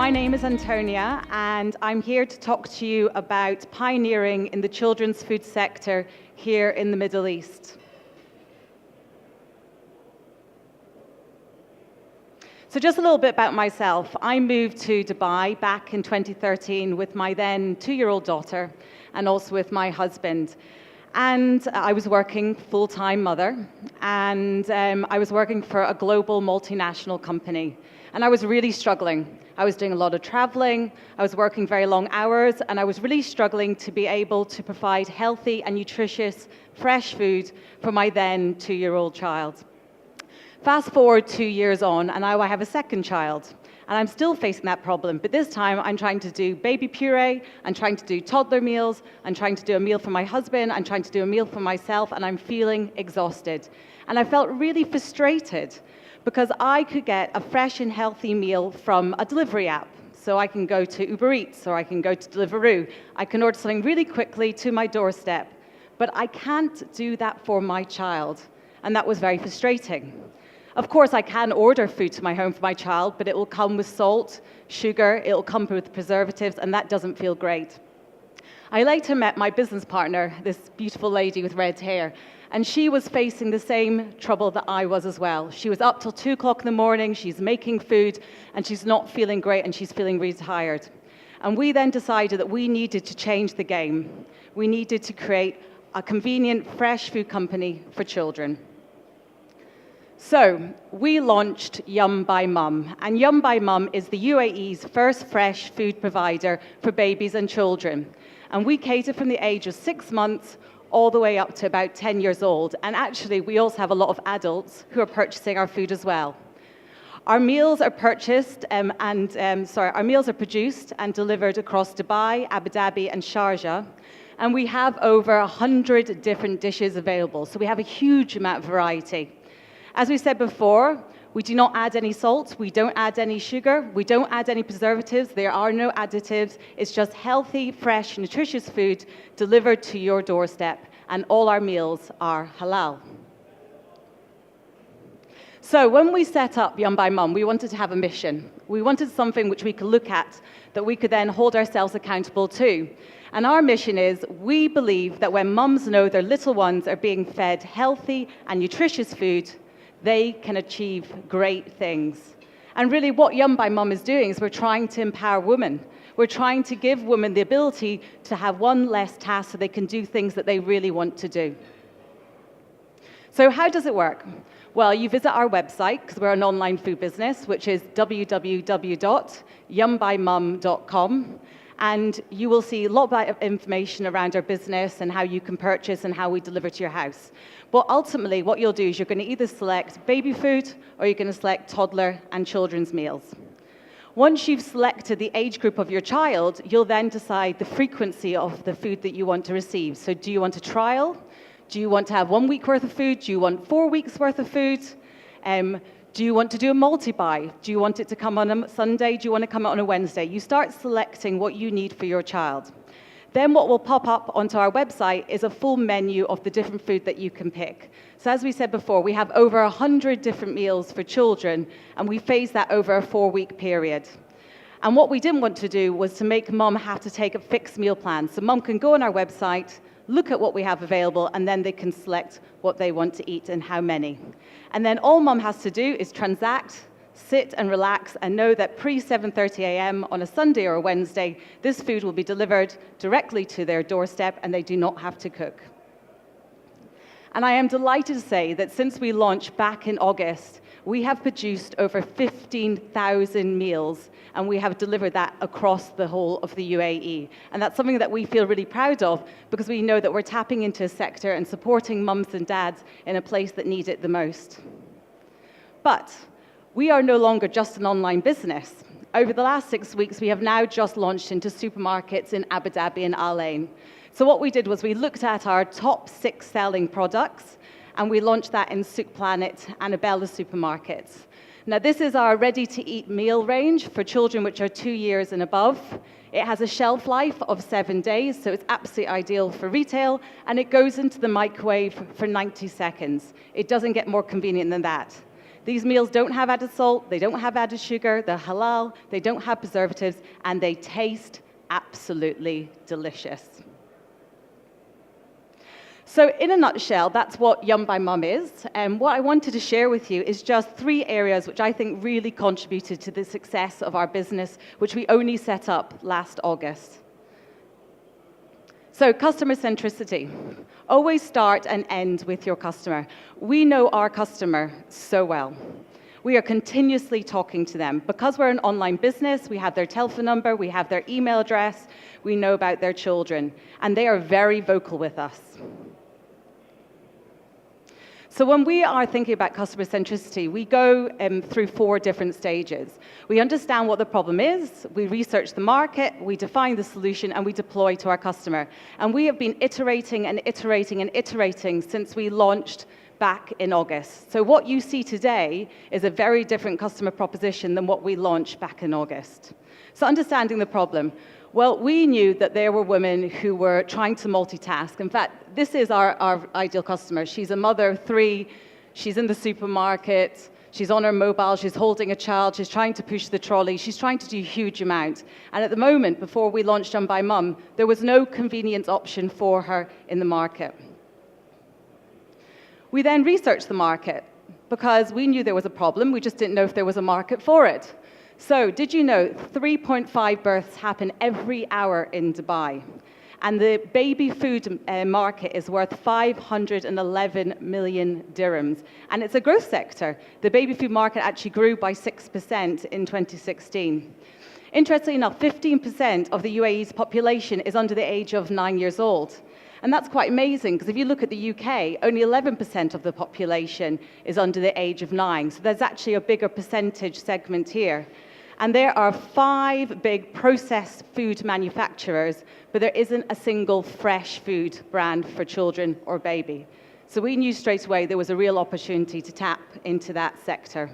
My name is Antonia, and I'm here to talk to you about pioneering in the children's food sector here in the Middle East. So just a little bit about myself. I moved to Dubai back in 2013 with my then 2-year-old daughter and also with my husband. And I was working full-time mother, and I was working for a global multinational company. And I was really struggling. I was doing a lot of traveling, I was working very long hours, and I was really struggling to be able to provide healthy and nutritious, fresh food for my then 2-year-old child. Fast forward 2 years on, and now I have a second child. And I'm still facing that problem, but this time I'm trying to do baby puree, I'm trying to do toddler meals, I'm trying to do a meal for my husband, I'm trying to do a meal for myself, and I'm feeling exhausted. And I felt really frustrated because I could get a fresh and healthy meal from a delivery app. So I can go to Uber Eats or I can go to Deliveroo. I can order something really quickly to my doorstep, but I can't do that for my child. And that was very frustrating. Of course, I can order food to my home for my child, but it will come with salt, sugar, it will come with preservatives, and that doesn't feel great. I later met my business partner, this beautiful lady with red hair, and she was facing the same trouble that I was as well. She was up till 2 o'clock in the morning, she's making food, and she's not feeling great, and she's feeling really tired. And we then decided that we needed to change the game. We needed to create a convenient, fresh food company for children. So we launched Yum by Mum, and Yum by Mum is the UAE's first fresh food provider for babies and children. And we cater from the age of 6 months all the way up to about 10 years old. And actually, we also have a lot of adults who are purchasing our food as well. Our meals are produced and delivered across Dubai, Abu Dhabi, and Sharjah. And we have over 100 different dishes available. So we have a huge amount of variety. As we said before, we do not add any salt, we don't add any sugar, we don't add any preservatives, there are no additives. It's just healthy, fresh, nutritious food delivered to your doorstep, and all our meals are halal. So when we set up Yum by Mum, we wanted to have a mission. We wanted something which we could look at, that we could then hold ourselves accountable to. And our mission is, we believe that when mums know their little ones are being fed healthy and nutritious food, they can achieve great things. And really what Yum by Mum is doing is we're trying to empower women. We're trying to give women the ability to have one less task so they can do things that they really want to do. So how does it work? Well, you visit our website, because we're an online food business, which is www.yumbymum.com. And you will see a lot of information around our business and how you can purchase and how we deliver to your house. But ultimately, what you'll do is you're going to either select baby food or you're going to select toddler and children's meals. Once you've selected the age group of your child, you'll then decide the frequency of the food that you want to receive. So do you want a trial? Do you want to have 1 week worth of food? Do you want 4 weeks worth of food? Do you want to do a multi-buy? Do you want it to come on a Sunday? Do you want it to come on a Wednesday? You start selecting what you need for your child. Then what will pop up onto our website is a full menu of the different food that you can pick. So as we said before, we have over 100 different meals for children, and we phase that over a 4-week period. And what we didn't want to do was to make mum have to take a fixed meal plan. So mum can go on our website, look at what we have available, and then they can select what they want to eat and how many. And then all mum has to do is transact, sit and relax, and know that pre-7:30 a.m. on a Sunday or a Wednesday, this food will be delivered directly to their doorstep, and they do not have to cook. And I am delighted to say that since we launched back in August, we have produced over 15,000 meals, and we have delivered that across the whole of the UAE. And that's something that we feel really proud of, because we know that we're tapping into a sector and supporting mums and dads in a place that need it the most. But we are no longer just an online business. Over the last 6 weeks, we have now just launched into supermarkets in Abu Dhabi and Al Ain. So what we did was we looked at our top 6 selling products, and we launched that in Souk Planet and Abella supermarkets. Now, this is our ready-to-eat meal range for children which are 2 years and above. It has a shelf life of 7 days, so it's absolutely ideal for retail, and it goes into the microwave for 90 seconds. It doesn't get more convenient than that. These meals don't have added salt, they don't have added sugar, they're halal, they don't have preservatives, and they taste absolutely delicious. So in a nutshell, that's what Yum by Mum is. And what I wanted to share with you is just 3 areas which I think really contributed to the success of our business, which we only set up last August. So customer centricity. Always start and end with your customer. We know our customer so well. We are continuously talking to them. Because we're an online business, we have their telephone number, we have their email address, we know about their children, and they are very vocal with us. So when we are thinking about customer centricity, we go through 4 different stages. We understand what the problem is, we research the market, we define the solution, and we deploy to our customer. And we have been iterating and iterating and iterating since we launched back in August. So what you see today is a very different customer proposition than what we launched back in August. So understanding the problem. Well, we knew that there were women who were trying to multitask. In fact, this is our ideal customer. She's a mother of 3, she's in the supermarket, she's on her mobile, she's holding a child, she's trying to push the trolley, she's trying to do a huge amount. And at the moment, before we launched Yum by Mum, there was no convenience option for her in the market. We then researched the market because we knew there was a problem, we just didn't know if there was a market for it. So, did you know 3.5 births happen every hour in Dubai? And the baby food market is worth 511 million dirhams. And it's a growth sector. The baby food market actually grew by 6% in 2016. Interestingly enough, 15% of the UAE's population is under the age of 9 years old. And that's quite amazing, because if you look at the UK, only 11% of the population is under the age of 9. So there's actually a bigger percentage segment here. And there are 5 big processed food manufacturers, but there isn't a single fresh food brand for children or baby. So we knew straight away there was a real opportunity to tap into that sector.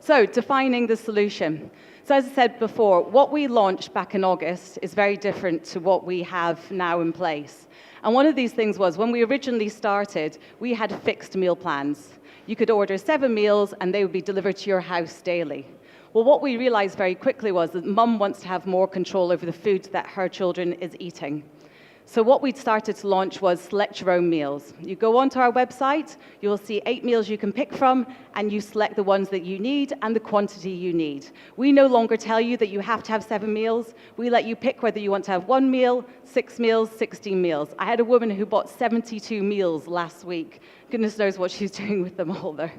So defining the solution. So as I said before, what we launched back in August is very different to what we have now in place. And one of these things was, when we originally started, we had fixed meal plans. You could order 7 meals and they would be delivered to your house daily. Well, what we realized very quickly was that mum wants to have more control over the food that her children is eating. So what we started to launch was select your own meals. You go onto our website, you will see 8 meals you can pick from, and you select the ones that you need and the quantity you need. We no longer tell you that you have to have 7 meals. We let you pick whether you want to have 1 meal, 6 meals, 16 meals. I had a woman who bought 72 meals last week. Goodness knows what she's doing with them all there.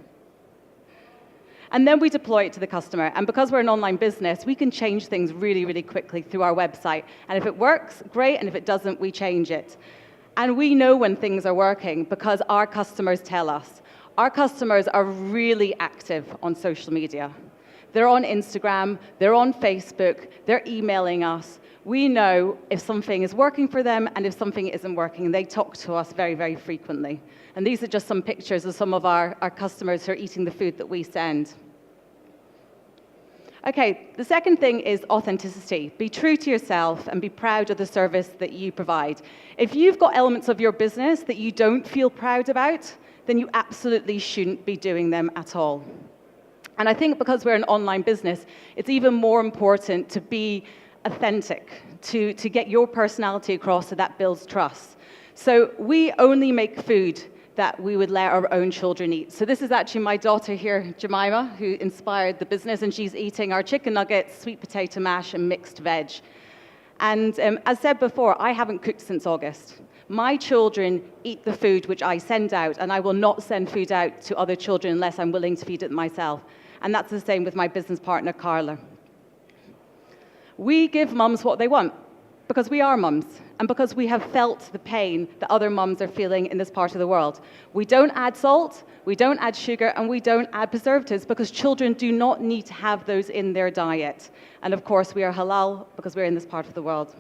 And then we deploy it to the customer. And because we're an online business, we can change things really, really quickly through our website. And if it works, great. And if it doesn't, we change it. And we know when things are working because our customers tell us. Our customers are really active on social media. They're on Instagram, they're on Facebook, they're emailing us. We know if something is working for them and if something isn't working. They talk to us very, very frequently. And these are just some pictures of some of our customers who are eating the food that we send. Okay, the second thing is authenticity. Be true to yourself and be proud of the service that you provide. If you've got elements of your business that you don't feel proud about, then you absolutely shouldn't be doing them at all. And I think because we're an online business, it's even more important to be authentic, to get your personality across, so that builds trust. So we only make food that we would let our own children eat. So this is actually my daughter here, Jemima, who inspired the business, and she's eating our chicken nuggets, sweet potato mash, and mixed veg. And as said before, I haven't cooked since August. My children eat the food which I send out, and I will not send food out to other children unless I'm willing to feed it myself. And that's the same with my business partner, Carla. We give mums what they want, because we are mums, and because we have felt the pain that other mums are feeling in this part of the world. We don't add salt, we don't add sugar, and we don't add preservatives, because children do not need to have those in their diet. And of course, we are halal, because we're in this part of the world.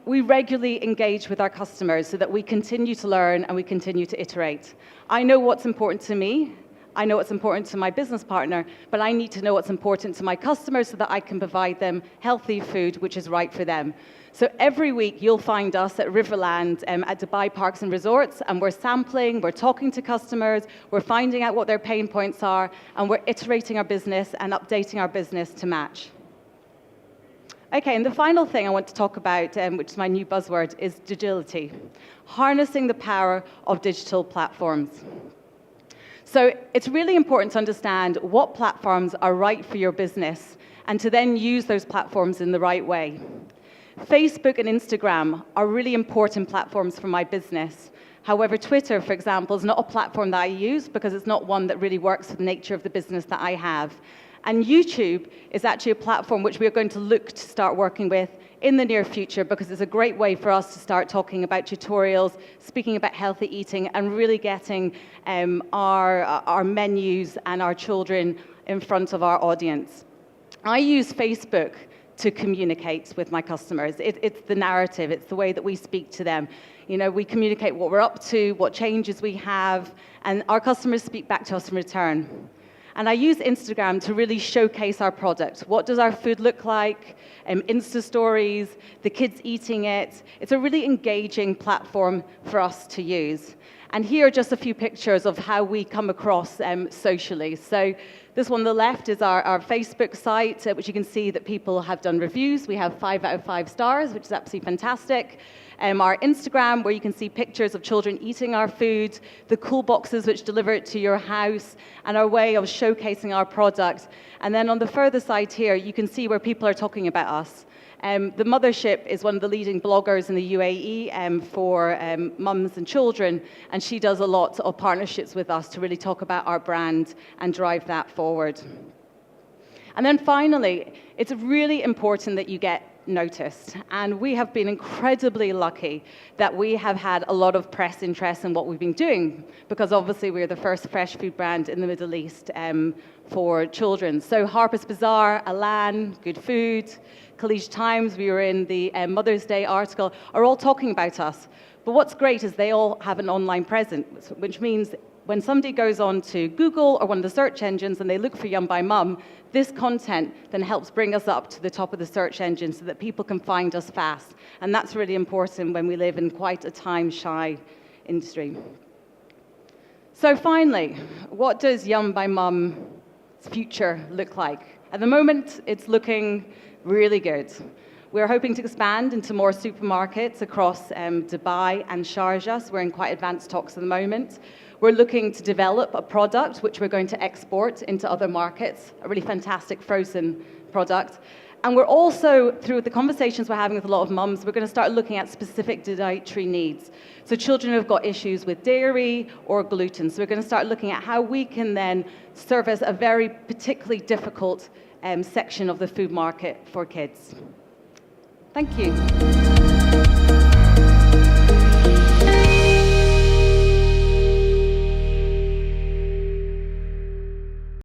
We regularly engage with our customers so that we continue to learn and we continue to iterate. I know what's important to me. I know what's important to my business partner, but I need to know what's important to my customers so that I can provide them healthy food which is right for them. So every week you'll find us at Riverland at Dubai Parks and Resorts, and we're sampling, we're talking to customers, we're finding out what their pain points are, and we're iterating our business and updating our business to match. Okay, and the final thing I want to talk about, which is my new buzzword, is agility. Harnessing the power of digital platforms. So it's really important to understand what platforms are right for your business and to then use those platforms in the right way. Facebook and Instagram are really important platforms for my business. However, Twitter, for example, is not a platform that I use because it's not one that really works for the nature of the business that I have. And YouTube is actually a platform which we are going to look to start working with in the near future because it's a great way for us to start talking about tutorials, speaking about healthy eating, and really getting our menus and our children in front of our audience. I use Facebook to communicate with my customers. It's the narrative, it's the way that we speak to them. You know, we communicate what we're up to, what changes we have, and our customers speak back to us in return. And I use Instagram to really showcase our product. What does our food look like? Insta stories, the kids eating it. It's a really engaging platform for us to use. And here are just a few pictures of how we come across socially. So this one on the left is our Facebook site, which you can see that people have done reviews. We have 5 out of 5 stars, which is absolutely fantastic. Our Instagram, where you can see pictures of children eating our food, the cool boxes which deliver it to your house, and our way of showcasing our product. And then on the further side here, you can see where people are talking about us. The Mothership is one of the leading bloggers in the UAE for mums and children, and she does a lot of partnerships with us to really talk about our brand and drive that forward. And then finally, it's really important that you get noticed. And we have been incredibly lucky that we have had a lot of press interest in what we've been doing, because obviously we're the first fresh food brand in the Middle East for children. So Harper's Bazaar, Alan, Good Food, Khaleej Times, we were in the Mother's Day article, are all talking about us. But what's great is they all have an online presence, which means when somebody goes on to Google or one of the search engines and they look for Yum by Mum, this content then helps bring us up to the top of the search engine so that people can find us fast. And that's really important when we live in quite a time-shy industry. So finally, what does Yum by Mum's future look like? At the moment, it's looking really good. We're hoping to expand into more supermarkets across Dubai and Sharjah, so we're in quite advanced talks at the moment. We're looking to develop a product which we're going to export into other markets, a really fantastic frozen product. And we're also, through the conversations we're having with a lot of mums, we're going to start looking at specific dietary needs. So children who've got issues with dairy or gluten. So we're going to start looking at how we can then service a very particularly difficult section of the food market for kids. Thank you.